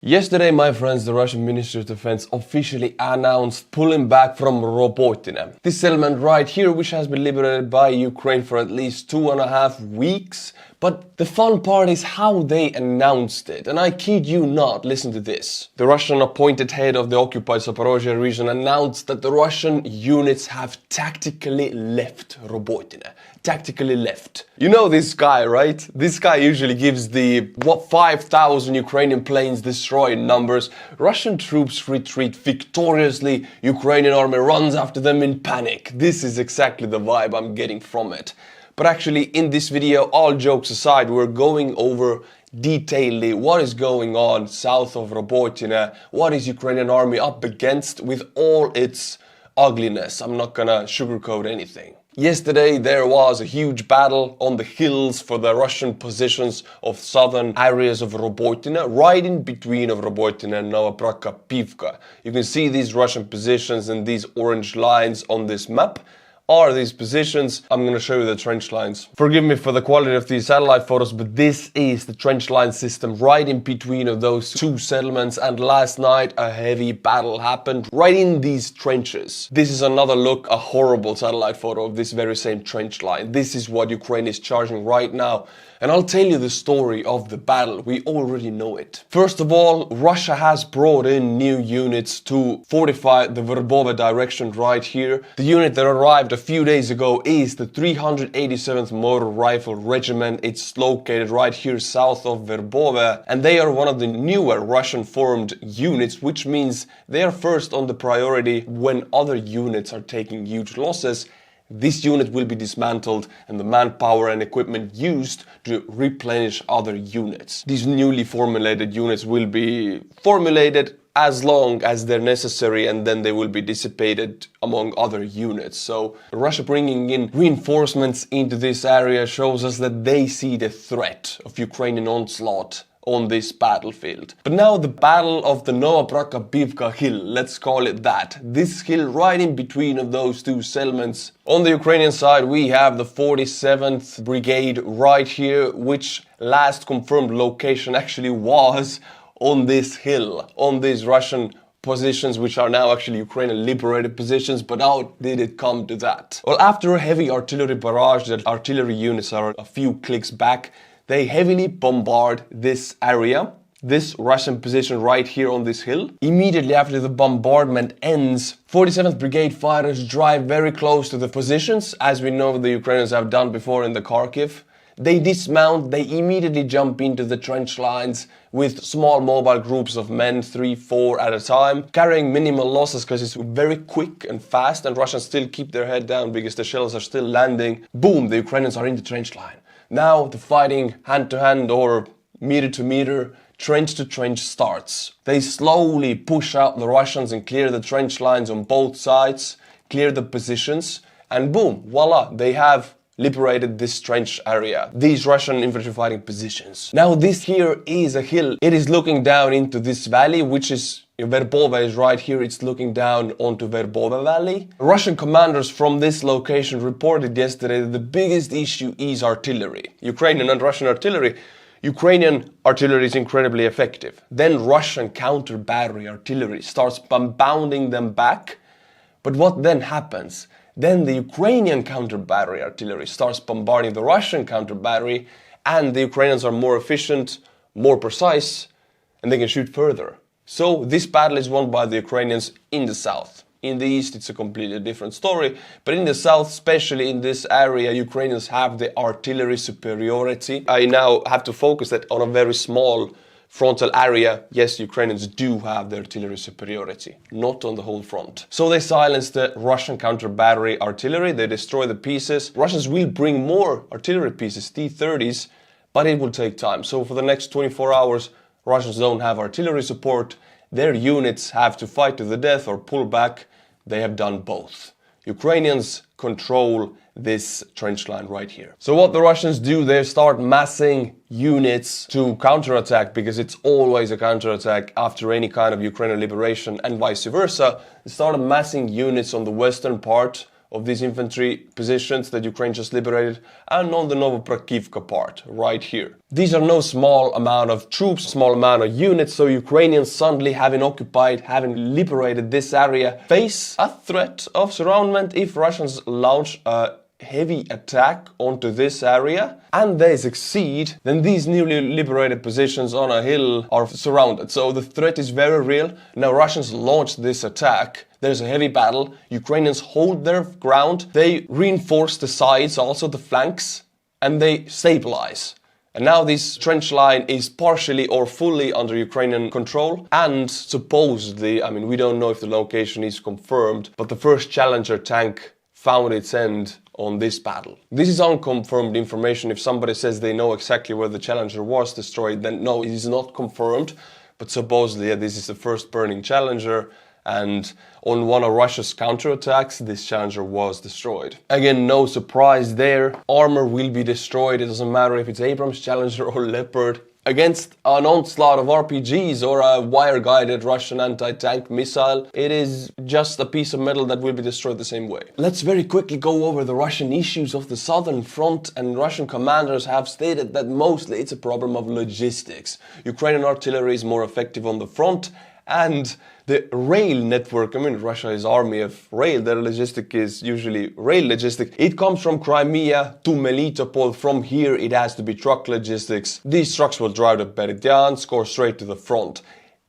Yesterday, my friends, the Russian Ministry of Defense officially announced pulling back from Robotyne. This settlement right here, which has been liberated by Ukraine for at least 2.5 weeks. But the fun part is how they announced it. And I kid you not, listen to this. The Russian appointed head of the occupied Zaporozhye region announced that the Russian units have tactically left Robotyne. Tactically left. You know this guy, right? This guy usually gives the 5,000 Ukrainian planes destroyed numbers. Russian troops retreat victoriously. Ukrainian army runs after them in panic. This is exactly the vibe I'm getting from it. But actually, in this video, all jokes aside, we're going over detailedly what is going on south of Robotyne, what is Ukrainian army up against with all its ugliness. I'm not gonna sugarcoat anything. Yesterday there was a huge battle on the hills for the Russian positions of southern areas of Robotyne, right in between of Robotyne and Novoprakopivka. You can see these Russian positions and these orange lines on this map. Are these positions? I'm going to show you the trench lines. Forgive me for the quality of these satellite photos, but this is the trench line system right in between of those two settlements, and last night a heavy battle happened right in these trenches. This is another look, a horrible satellite photo of this very same trench line. This is what Ukraine is charging right now. And I'll tell you the story of the battle. We already know it. First of all, Russia has brought in new units to fortify the Verbove direction right here. The unit that arrived a few days ago is the 387th Motor Rifle Regiment. It's located right here south of Verbove, and they are one of the newer Russian formed units, which means they are first on the priority when other units are taking huge losses. This unit will be dismantled and the manpower and equipment used to replenish other units. These newly formulated units will be formulated as long as they're necessary, and then they will be dissipated among other units. So Russia bringing in reinforcements into this area shows us that they see the threat of Ukrainian onslaught on this battlefield. But now the battle of the Novoprakopivka hill, let's call it that. This hill right in between of those two settlements. On the Ukrainian side we have the 47th Brigade right here, which last confirmed location actually was on this hill, on these Russian positions, which are now actually Ukrainian liberated positions. But how did it come to that? Well, after a heavy artillery barrage, the artillery units are a few clicks back. They heavily bombard this area, this Russian position right here on this hill. Immediately after the bombardment ends, 47th Brigade fighters drive very close to the positions, as we know the Ukrainians have done before in the Kharkiv. They dismount, they immediately jump into the trench lines with small mobile groups of men, 3-4 at a time, carrying minimal losses because it's very quick and fast, and Russians still keep their head down because the shells are still landing. Boom, the Ukrainians are in the trench line. Now the fighting hand to hand or meter to meter, trench to trench starts. They slowly push out the Russians and clear the trench lines on both sides, clear the positions, and boom, voila, they have liberated this trench area, these Russian infantry fighting positions. Now this here is a hill. It is looking down into this valley, which is Verbove is right here. It's looking down onto Verbove Valley. Russian commanders from this location reported yesterday that the biggest issue is artillery. Ukrainian and Russian artillery. Ukrainian artillery is incredibly effective. Then Russian counter-battery artillery starts bombarding them back. But what then happens? Then the Ukrainian counter-battery artillery starts bombarding the Russian counter-battery, and the Ukrainians are more efficient, more precise, and they can shoot further. So this battle is won by the Ukrainians in the south. In the east it's a completely different story, but in the south, especially in this area, Ukrainians have the artillery superiority. I now have to focus that on a very small frontal area. Yes, Ukrainians do have the artillery superiority, not on the whole front. So they silence the Russian counter-battery artillery, they destroy the pieces. Russians will bring more artillery pieces, T-30s, but it will take time. So for the next 24 hours, Russians don't have artillery support. Their units have to fight to the death or pull back. They have done both. Ukrainians control this trench line right here. So what the Russians do, they start massing units to counterattack, because it's always a counterattack after any kind of Ukrainian liberation and vice versa. They started massing units on the western part of these infantry positions that Ukraine just liberated, and on the Novoprakivka part, right here. These are no small amount of troops, small amount of units, so Ukrainians suddenly having occupied, having liberated this area, face a threat of surroundment if Russians launch a heavy attack onto this area and they succeed, then these newly liberated positions on a hill are surrounded. So the threat is very real. Now Russians launch this attack. There's a heavy battle. Ukrainians hold their ground. They reinforce the sides, also the flanks, and they stabilize. And now this trench line is partially or fully under Ukrainian control, and supposedly, I mean, we don't know if the location is confirmed, but the first Challenger tank found its end on this battle. This is unconfirmed information. If somebody says they know exactly where the Challenger was destroyed, then no, it is not confirmed. But supposedly, yeah, this is the first burning Challenger, and on one of Russia's counterattacks, this Challenger was destroyed. Again, no surprise there. Armor will be destroyed. It doesn't matter if it's Abrams, Challenger or Leopard. Against an onslaught of RPGs or a wire-guided Russian anti-tank missile, it is just a piece of metal that will be destroyed the same way. Let's very quickly go over the Russian issues of the southern front, and Russian commanders have stated that mostly it's a problem of logistics. Ukrainian artillery is more effective on the front, and the rail network, I mean, Russia is army of rail, their logistic is usually rail logistic. It comes from Crimea to Melitopol. From here, it has to be truck logistics. These trucks will drive to Berdyansk or straight to the front.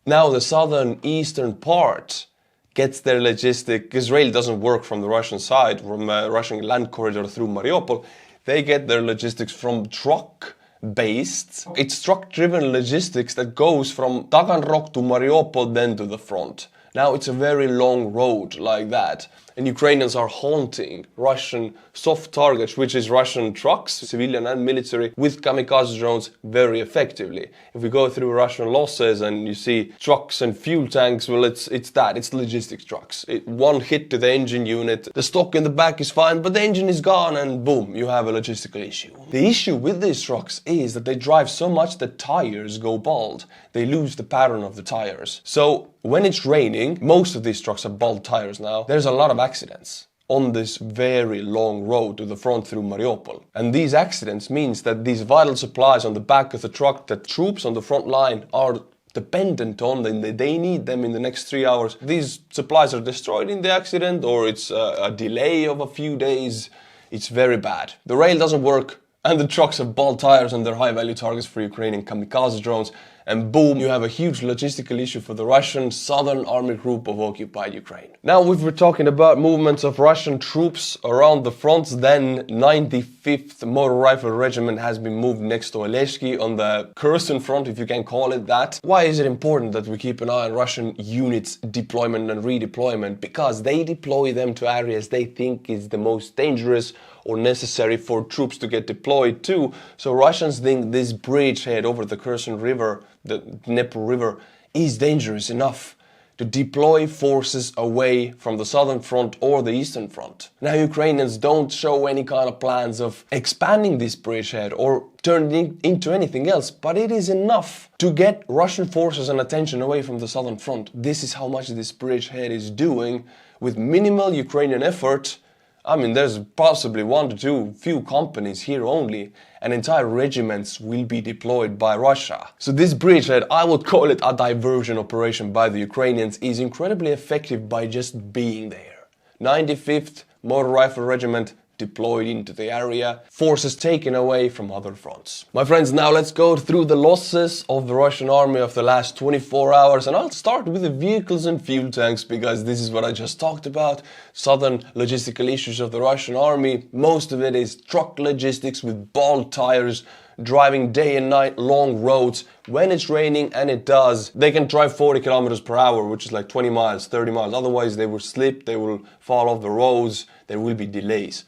Now, the southern eastern part gets their logistic, because rail doesn't work from the Russian side, from Russian land corridor through Mariupol. They get their logistics from truck-based. It's truck-driven logistics that goes from Taganrog to Mariupol, then to the front. Now it's a very long road like that, and Ukrainians are haunting Russian soft targets, which is Russian trucks, civilian and military, with kamikaze drones very effectively. If we go through Russian losses and you see trucks and fuel tanks, well, it's logistics trucks. One hit to the engine unit, the stock in the back is fine, but the engine is gone, and boom, you have a logistical issue. The issue with these trucks is that they drive so much that tires go bald. They lose the pattern of the tires. So when it's raining, most of these trucks have bald tires now. There's a lot of accidents on this very long road to the front through Mariupol. And these accidents means that these vital supplies on the back of the truck that troops on the front line are dependent on, they need them in the next 3 hours. These supplies are destroyed in the accident, or it's a delay of a few days. It's very bad. The rail doesn't work, and the trucks have bald tires, and they're high-value targets for Ukrainian kamikaze drones. And boom, you have a huge logistical issue for the Russian Southern Army Group of occupied Ukraine. Now, if we're talking about movements of Russian troops around the fronts, then 95th Motor Rifle Regiment has been moved next to Oleshki on the Kherson front, if you can call it that. Why is it important that we keep an eye on Russian units' deployment and redeployment? Because they deploy them to areas they think is the most dangerous or necessary for troops to get deployed to. So Russians think this bridgehead over the Kherson River, the Dnieper River, is dangerous enough to deploy forces away from the southern front or the eastern front. Now, Ukrainians don't show any kind of plans of expanding this bridgehead or turning it into anything else, but it is enough to get Russian forces and attention away from the southern front. This is how much this bridgehead is doing with minimal Ukrainian effort. I mean, there's possibly 1 to 2 few companies here only, and entire regiments will be deployed by Russia. So this bridgehead, I would call it a diversion operation by the Ukrainians, is incredibly effective by just being there. 95th Motor Rifle Regiment deployed into the area, forces taken away from other fronts. My friends, now let's go through the losses of the Russian army of the last 24 hours, and I'll start with the vehicles and fuel tanks, because this is what I just talked about. Southern logistical issues of the Russian army, most of it is truck logistics with bald tires, driving day and night long roads. When it's raining, and it does, they can drive 40 kilometers per hour, which is like 20 miles, 30 miles. Otherwise, they will slip, they will fall off the roads, there will be delays.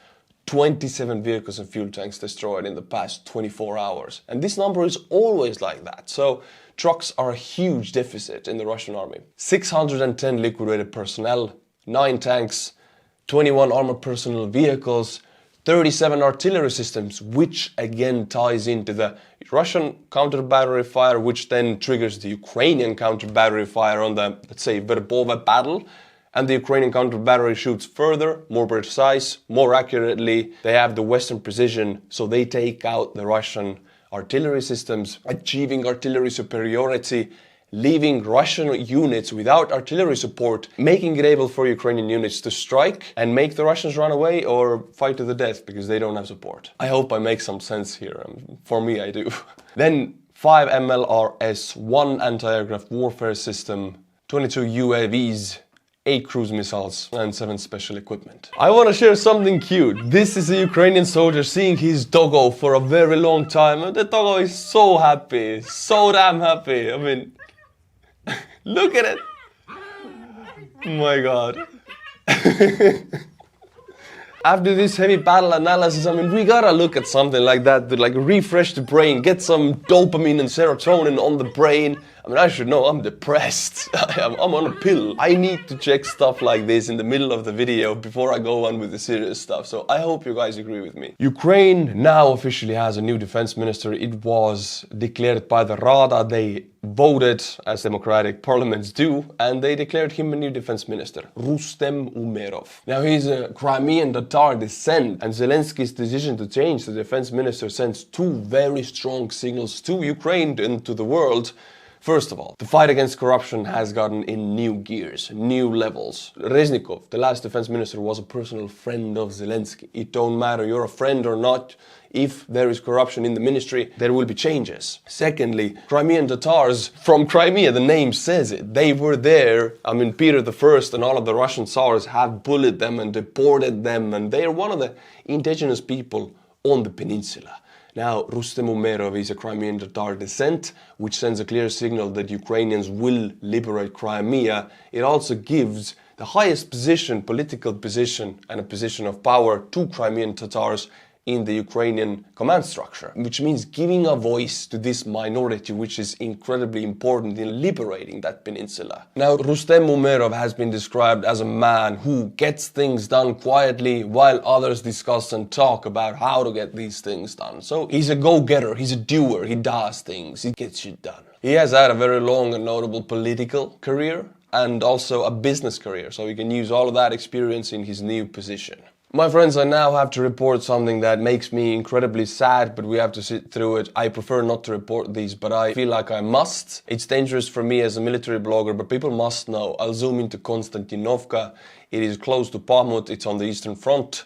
27 vehicles and fuel tanks destroyed in the past 24 hours. And this number is always like that. So trucks are a huge deficit in the Russian army. 610 liquidated personnel, 9 tanks, 21 armored personnel vehicles, 37 artillery systems, which again ties into the Russian counter-battery fire, which then triggers the Ukrainian counter-battery fire on the, let's say, Verbova battle. And the Ukrainian counter-battery shoots further, more precise, more accurately. They have the Western precision, so they take out the Russian artillery systems, achieving artillery superiority, leaving Russian units without artillery support, making it able for Ukrainian units to strike and make the Russians run away or fight to the death because they don't have support. I hope I make some sense here. For me, I do. Then 5 MLRS, 1 anti-aircraft warfare system, 22 UAVs, 8 cruise missiles and 7 special equipment. I want to share something cute. This is a Ukrainian soldier seeing his Doggo for a very long time, and the Doggo is so happy, so damn happy. I mean, look at it. My God. After this heavy battle analysis, I mean, we gotta look at something like that to like refresh the brain, get some dopamine and serotonin on the brain. I mean, I should know, I'm depressed. I'm on a pill. I need to check stuff like this in the middle of the video before I go on with the serious stuff. So I hope you guys agree with me. Ukraine now officially has a new defense minister. It was declared by the Rada. They voted, as democratic parliaments do, and they declared him a new defense minister, Rustem Umerov. Now, he's a Crimean Tatar descent, and Zelensky's decision to change the defense minister sends 2 very strong signals to Ukraine and to the world. First of all, the fight against corruption has gotten in new gears, new levels. Reznikov, the last defense minister, was a personal friend of Zelensky. It don't matter you're a friend or not. If there is corruption in the ministry, there will be changes. Secondly, Crimean Tatars from Crimea, the name says it. They were there. I mean, Peter I and all of the Russian Tsars have bullied them and deported them, and they are one of the indigenous people on the peninsula. Now, Rustem Umerov is a Crimean Tatar descent, which sends a clear signal that Ukrainians will liberate Crimea. It also gives the highest position, political position, and a position of power to Crimean Tatars in the Ukrainian command structure, which means giving a voice to this minority, which is incredibly important in liberating that peninsula. Now, Rustem Umerov has been described as a man who gets things done quietly while others discuss and talk about how to get these things done. So he's a go-getter, he's a doer, he does things, he gets shit done. He has had a very long and notable political career and also a business career, so he can use all of that experience in his new position. My friends, I now have to report something that makes me incredibly sad, but we have to sit through it. I prefer not to report these, but I feel like I must. It's dangerous for me as a military blogger, but people must know. I'll zoom into Konstantinovka. It is close to Bakhmut. It's on the Eastern Front.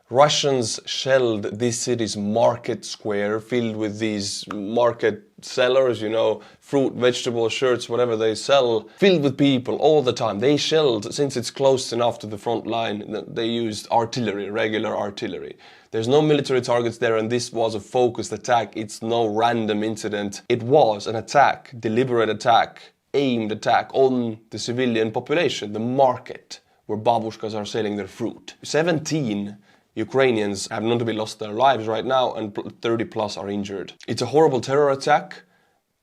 Russians shelled this city's market square filled with these market sellers, you know, fruit, vegetable, shirts, whatever they sell, filled with people all the time. They shelled, since it's close enough to the front line, they used artillery, regular artillery. There's no military targets there, and this was a focused attack. It's no random incident. It was an attack, deliberate attack, aimed attack on the civilian population, the market, where babushkas are selling their fruit. 17 Ukrainians have notably lost their lives right now, and 30 plus are injured. It's a horrible terror attack,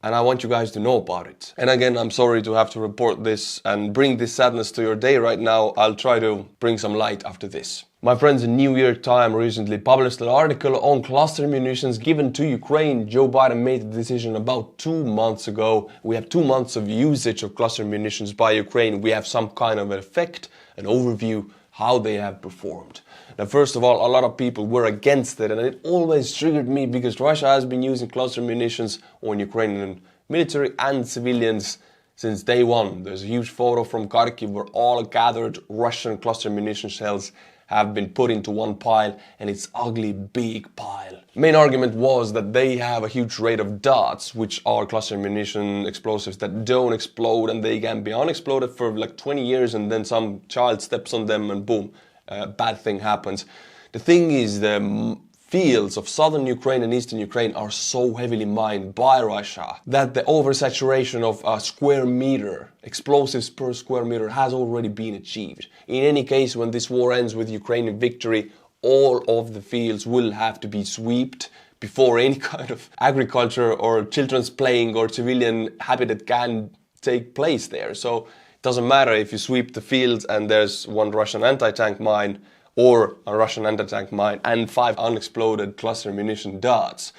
and I want you guys to know about it. And again, I'm sorry to have to report this and bring this sadness to your day right now. I'll try to bring some light after this. My friends, the New York Times recently published an article on cluster munitions given to Ukraine. Joe Biden made the decision about 2 months ago. We have 2 months of usage of cluster munitions by Ukraine. We have some kind of an effect, an overview, how they have performed. Now, first of all, a lot of people were against it, and it always triggered me because Russia has been using cluster munitions on Ukrainian military and civilians since day one. There's a huge photo from Kharkiv where all gathered Russian cluster munition shells have been put into one pile, and it's ugly big pile. Main argument was that they have a huge rate of dots, which are cluster munition explosives that don't explode, and they can be unexploded for like 20 years, and then some child steps on them and boom, a bad thing happens. The thing is, the fields of southern Ukraine and eastern Ukraine are so heavily mined by Russia that the oversaturation of a square meter, explosives per square meter, has already been achieved. In any case, when this war ends with Ukrainian victory, all of the fields will have to be swept before any kind of agriculture or children's playing or civilian habitat can take place there. So it doesn't matter if you sweep the fields and there's one Russian anti-tank mine or a Russian anti-tank mine and 5 unexploded cluster munition darts.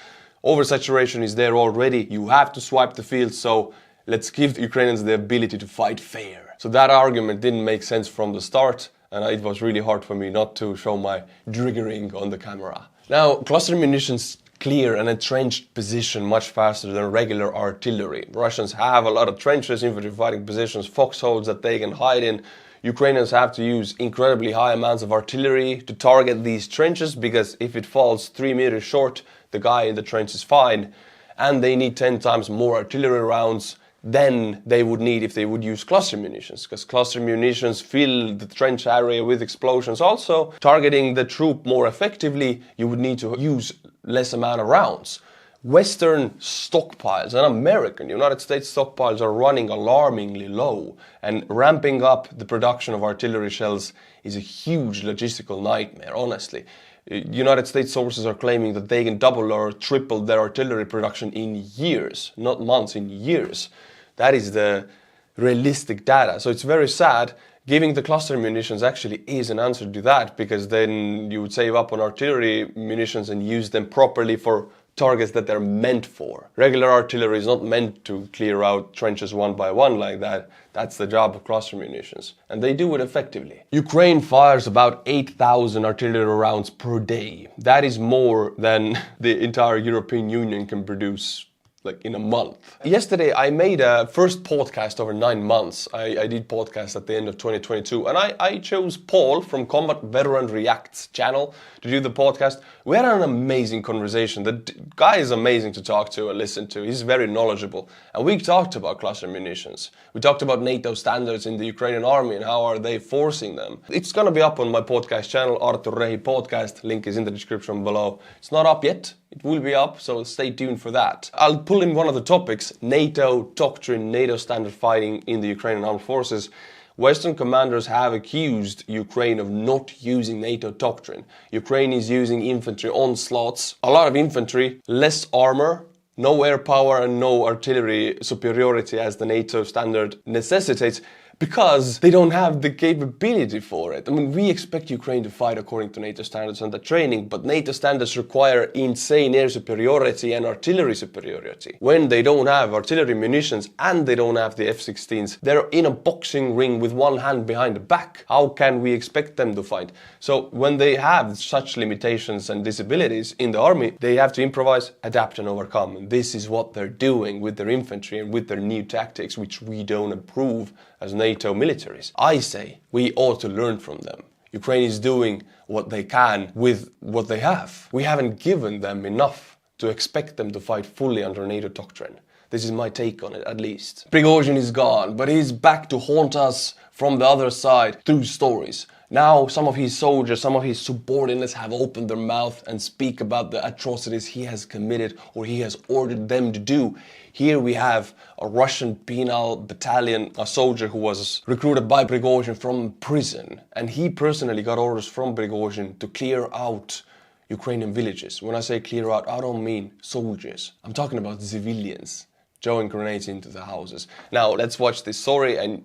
Oversaturation is there already. You have to swipe the field, so let's give the Ukrainians the ability to fight fair. So that argument didn't make sense from the start, and it was really hard for me not to show my triggering on the camera. Now, cluster munitions clear an entrenched position much faster than regular artillery. Russians have a lot of trenches, infantry fighting positions, foxholes that they can hide in. Ukrainians have to use incredibly high amounts of artillery to target these trenches, because if it falls 3 meters short, the guy in the trench is fine, and they need 10 times more artillery rounds than they would need if they would use cluster munitions, because cluster munitions fill the trench area with explosions. Also, targeting the troop more effectively, you would need to use less amount of rounds. Western stockpiles and American, United States stockpiles are running alarmingly low, and ramping up the production of artillery shells is a huge logistical nightmare, honestly. United States sources are claiming that they can double or triple their artillery production in years, not months, in years. That is the realistic data. So it's very sad. Giving the cluster munitions actually is an answer to that, because then you would save up on artillery munitions and use them properly for targets that they're meant for. Regular artillery is not meant to clear out trenches one by one like that. That's the job of cluster munitions, and they do it effectively. Ukraine fires about 8,000 artillery rounds per day. That is more than the entire European Union can produce like in a month. Yesterday I made a first podcast over 9 months. I did podcast at the end of 2022, and I chose Paul from Combat Veteran React's channel to do the podcast. We had an amazing conversation. The guy is amazing to talk to and listen to. He's very knowledgeable, and we talked about cluster munitions. We talked about NATO standards in the Ukrainian army and how are they forcing them. It's gonna be up on my podcast channel, Artur Rehi podcast. Link is in the description below. It's not up yet. It will be up, so stay tuned for that. I'll pull in one of the topics, NATO Doctrine, NATO standard fighting in the Ukrainian armed forces. Western commanders have accused Ukraine of not using NATO Doctrine. Ukraine is using infantry onslaughts, a lot of infantry, less armor, no air power and no artillery superiority as the NATO standard necessitates, because they don't have the capability for it. I mean, we expect Ukraine to fight according to NATO standards and the training, but NATO standards require insane air superiority and artillery superiority. When they don't have artillery munitions and they don't have the F-16s, they're in a boxing ring with one hand behind the back. How can we expect them to fight? So when they have such limitations and disabilities in the army, they have to improvise, adapt and overcome. And this is what they're doing with their infantry and with their new tactics, which we don't approve as NATO militaries. I say we ought to learn from them. Ukraine is doing what they can with what they have. We haven't given them enough to expect them to fight fully under NATO doctrine. This is my take on it, at least. Prigozhin is gone, but he's back to haunt us from the other side through stories. Now some of his soldiers, some of his subordinates have opened their mouth and speak about the atrocities he has committed or he has ordered them to do. Here we have a Russian penal battalion, a soldier who was recruited by Prigozhin from prison, and he personally got orders from Prigozhin to clear out Ukrainian villages. When I say clear out, I don't mean soldiers. I'm talking about civilians throwing grenades into the houses. Now let's watch this story and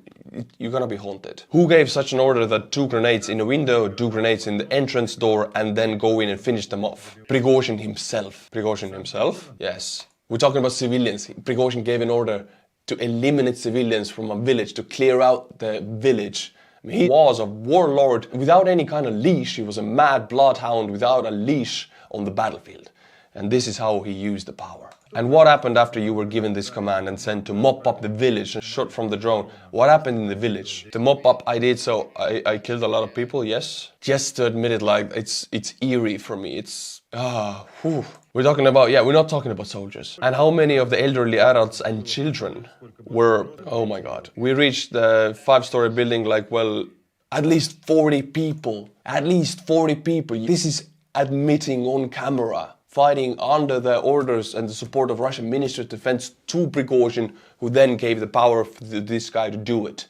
you're gonna be haunted. Who gave such an order that 2 grenades in a window, 2 grenades in the entrance door, and then go in and finish them off? Prigozhin himself. Prigozhin himself? Yes. We're talking about civilians. Prigozhin gave an order to eliminate civilians from a village, to clear out the village. I mean, he was a warlord without any kind of leash. He was a mad bloodhound without a leash on the battlefield. And this is how he used the power. And what happened after you were given this command and sent to mop up the village and shot from the drone? What happened in the village? The mop up I did, so I killed a lot of people, yes. Just to admit it, like, it's eerie for me. It's, We're talking about, we're not talking about soldiers. And how many of the elderly adults and children were, oh my God. We reached the 5-story building, like, well, at least 40 people. At least 40 people. This is admitting on camera, fighting under the orders and the support of Russian Ministry of Defense to Prigozhin, who then gave the power for this guy to do it.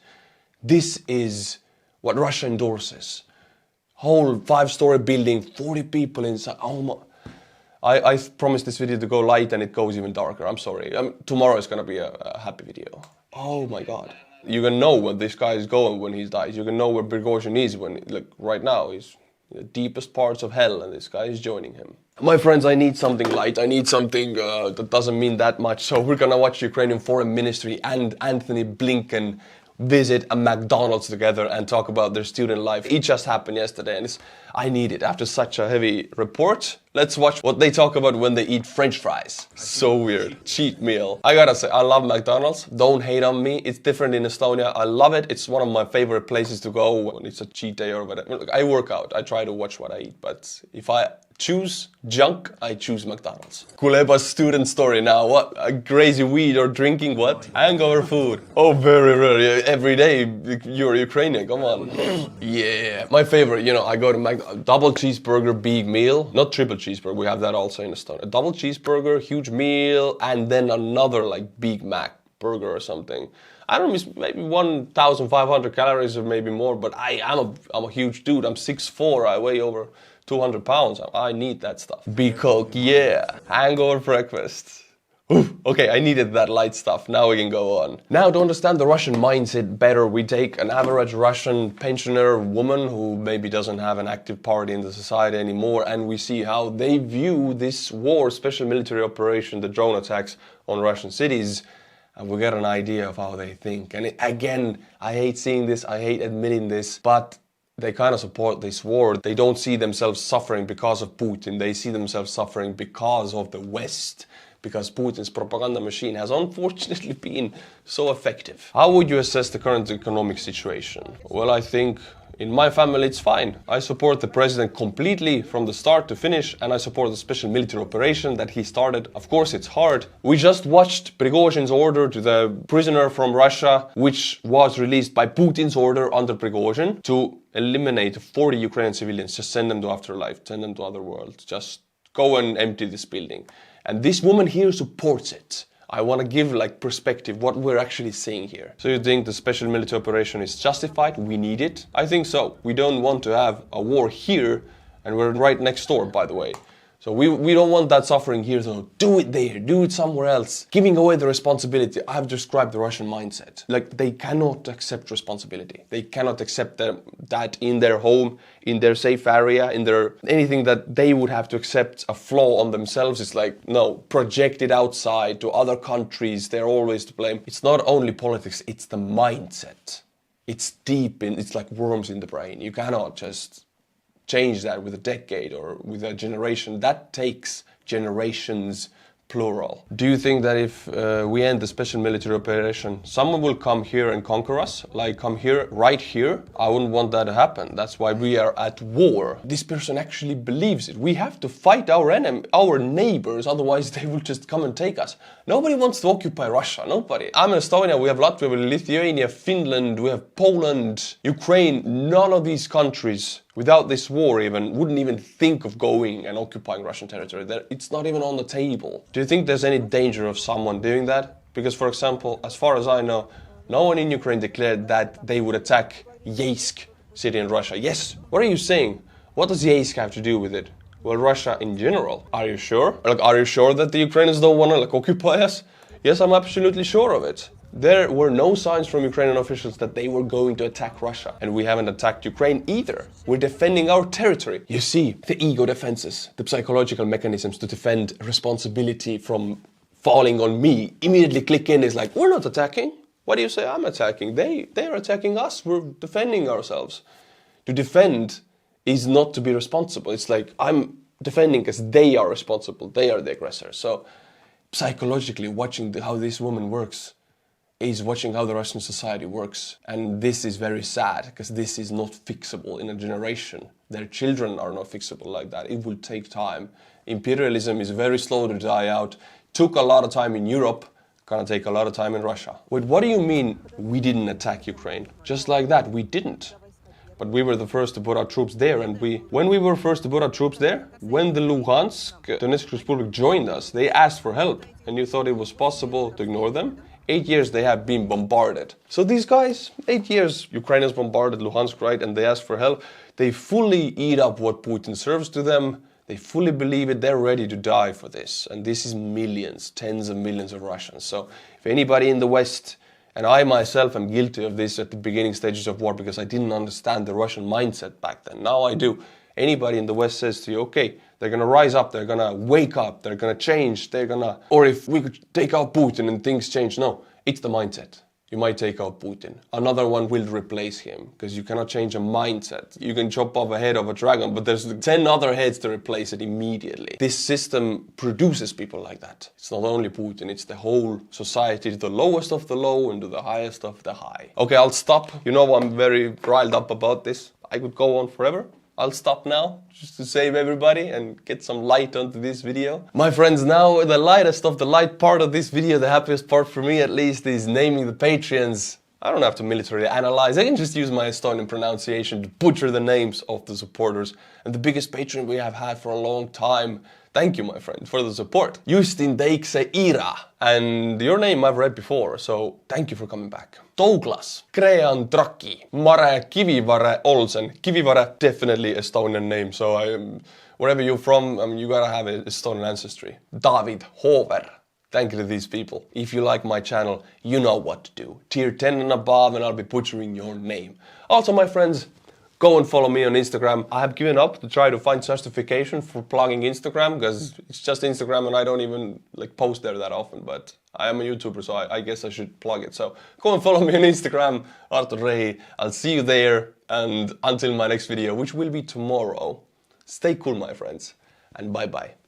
This is what Russia endorses. Whole 5-story building, 40 people inside. Oh my. I promised this video to go light and it goes even darker. I'm sorry. Tomorrow is gonna be a happy video. Oh my God. You can know where this guy is going when he dies. You can know where Prigozhin is when, like, right now, he's in the deepest parts of hell and this guy is joining him. My friends, I need something light. I need something that doesn't mean that much. So we're gonna watch Ukrainian Foreign Ministry and Anthony Blinken visit a McDonald's together and talk about their student life. It just happened yesterday and I need it after such a heavy report. Let's watch what they talk about when they eat French fries. So weird. Cheat meal. I gotta say, I love McDonald's. Don't hate on me. It's different in Estonia. I love it. It's one of my favorite places to go when it's a cheat day or whatever. Look, I work out. I try to watch what I eat. But if I choose junk, I choose McDonald's. Kuleba's student story now. What? A crazy weed or drinking what? Hangover food. Oh, very rare. Every day you're Ukrainian. Come on. Yeah. My favorite, you know, I go to McDonald's. Double cheeseburger, big meal. Not triple cheeseburger. We have that also in Estonia. A double cheeseburger, huge meal, and then another like Big Mac burger or something. I don't know, maybe 1,500 calories or maybe more, but I'm a huge dude. I'm 6'4", I weigh over 200 pounds. I need that stuff. Big Coke, yeah. Hangover breakfast. Ooh, okay, I needed that light stuff. Now we can go on. Now, to understand the Russian mindset better, we take an average Russian pensioner woman who maybe doesn't have an active part in the society anymore, and we see how they view this war, special military operation, the drone attacks on Russian cities, and we get an idea of how they think. And again, I hate seeing this, I hate admitting this, but they kind of support this war. They don't see themselves suffering because of Putin. They see themselves suffering because of the West. Because Putin's propaganda machine has unfortunately been so effective. How would you assess the current economic situation? Well, I think in my family it's fine. I support the president completely from the start to finish, and I support the special military operation that he started. Of course, it's hard. We just watched Prigozhin's order to the prisoner from Russia, which was released by Putin's order under Prigozhin to eliminate 40 Ukrainian civilians, just send them to afterlife, send them to other world, just go and empty this building. And this woman here supports it. I want to give like perspective what we're actually seeing here. So you think the special military operation is justified? We need it? I think so. We don't want to have a war here, and we're right next door, by the way. So we don't want that suffering here, so do it there, do it somewhere else. Giving away the responsibility. I've described the Russian mindset. Like, they cannot accept responsibility. They cannot accept that in their home, in their safe area, in their anything that they would have to accept a flaw on themselves. It's like, no, project it outside to other countries. They're always to blame. It's not only politics, it's the mindset. It's deep in, it's like worms in the brain. You cannot just change that with a decade or with a generation. That takes generations, plural. Do you think that if we end the special military operation, someone will come here and conquer us? Like come here, right here? I wouldn't want that to happen. That's why we are at war. This person actually believes it. We have to fight our enemy, our neighbors, otherwise they will just come and take us. Nobody wants to occupy Russia, nobody. I'm in Estonia, we have Latvia, we have Lithuania, Finland, we have Poland, Ukraine. None of these countries, without this war even, wouldn't even think of going and occupying Russian territory. It's not even on the table. Do you think there's any danger of someone doing that? Because, for example, as far as I know, no one in Ukraine declared that they would attack Yeisk city in Russia. Yes, what are you saying? What does Yeisk have to do with it? Well, Russia in general. Are you sure? Like, are you sure that the Ukrainians don't want to like occupy us? Yes, I'm absolutely sure of it. There were no signs from Ukrainian officials that they were going to attack Russia. And we haven't attacked Ukraine either. We're defending our territory. You see, the ego defenses, the psychological mechanisms to defend responsibility from falling on me, immediately click in is like, we're not attacking. What do you say? I'm attacking. They are attacking us. We're defending ourselves. To defend is not to be responsible. It's like, I'm defending because they are responsible. They are the aggressor. So psychologically watching how this woman works is watching how the Russian society works. And this is very sad, because this is not fixable in a generation. Their children are not fixable like that. It will take time. Imperialism is very slow to die out. Took a lot of time in Europe, gonna take a lot of time in Russia. Wait, what do you mean we didn't attack Ukraine? Just like that, we didn't. But we were the first to put our troops there, and when we were first to put our troops there, when the Luhansk, Donetsk Republic joined us, they asked for help, and you thought it was possible to ignore them? 8 years they have been bombarded. So these guys, 8 years, Ukrainians bombarded Luhansk, right? And they asked for help. They fully eat up what Putin serves to them. They fully believe it. They're ready to die for this. And this is millions, tens of millions of Russians. So if anybody in the West, and I myself am guilty of this at the beginning stages of war because I didn't understand the Russian mindset back then. Now I do. Anybody in the West says to you, okay, they're going to rise up, they're going to wake up, they're going to change, or if we could take out Putin and things change. No, it's the mindset. you might take out Putin. Another one will replace him, because you cannot change a mindset. You can chop off a head of a dragon, but there's 10 other heads to replace it immediately. This system produces people like that. It's not only Putin, it's the whole society, the lowest of the low and to the highest of the high. Okay, I'll stop. You know I'm very riled up about this. I could go on forever. I'll stop now, just to save everybody and get some light onto this video. My friends, now the lightest of the light part of this video, the happiest part for me at least, is naming the Patreons. I don't have to militarily analyze, I can just use my Estonian pronunciation to butcher the names of the supporters. And the biggest Patreon we have had for a long time. Thank you, my friend, for the support. Justin Teikse Ira. And your name I've read before, so thank you for coming back. Douglas, Krean Traki, Mare Kivivare Olsen. Kivivare, definitely Estonian name, so wherever you're from, you gotta have an Estonian ancestry. David Hover. Thank you to these people. If you like my channel, you know what to do. Tier 10 and above, and I'll be butchering your name. Also, my friends, go and follow me on Instagram. I have given up to try to find justification for plugging Instagram, because it's just Instagram and I don't even post there that often, but I am a YouTuber, so I guess I should plug it. So go and follow me on Instagram, Artur Rehi. I'll see you there, and until my next video, which will be tomorrow, stay cool, my friends, and bye-bye.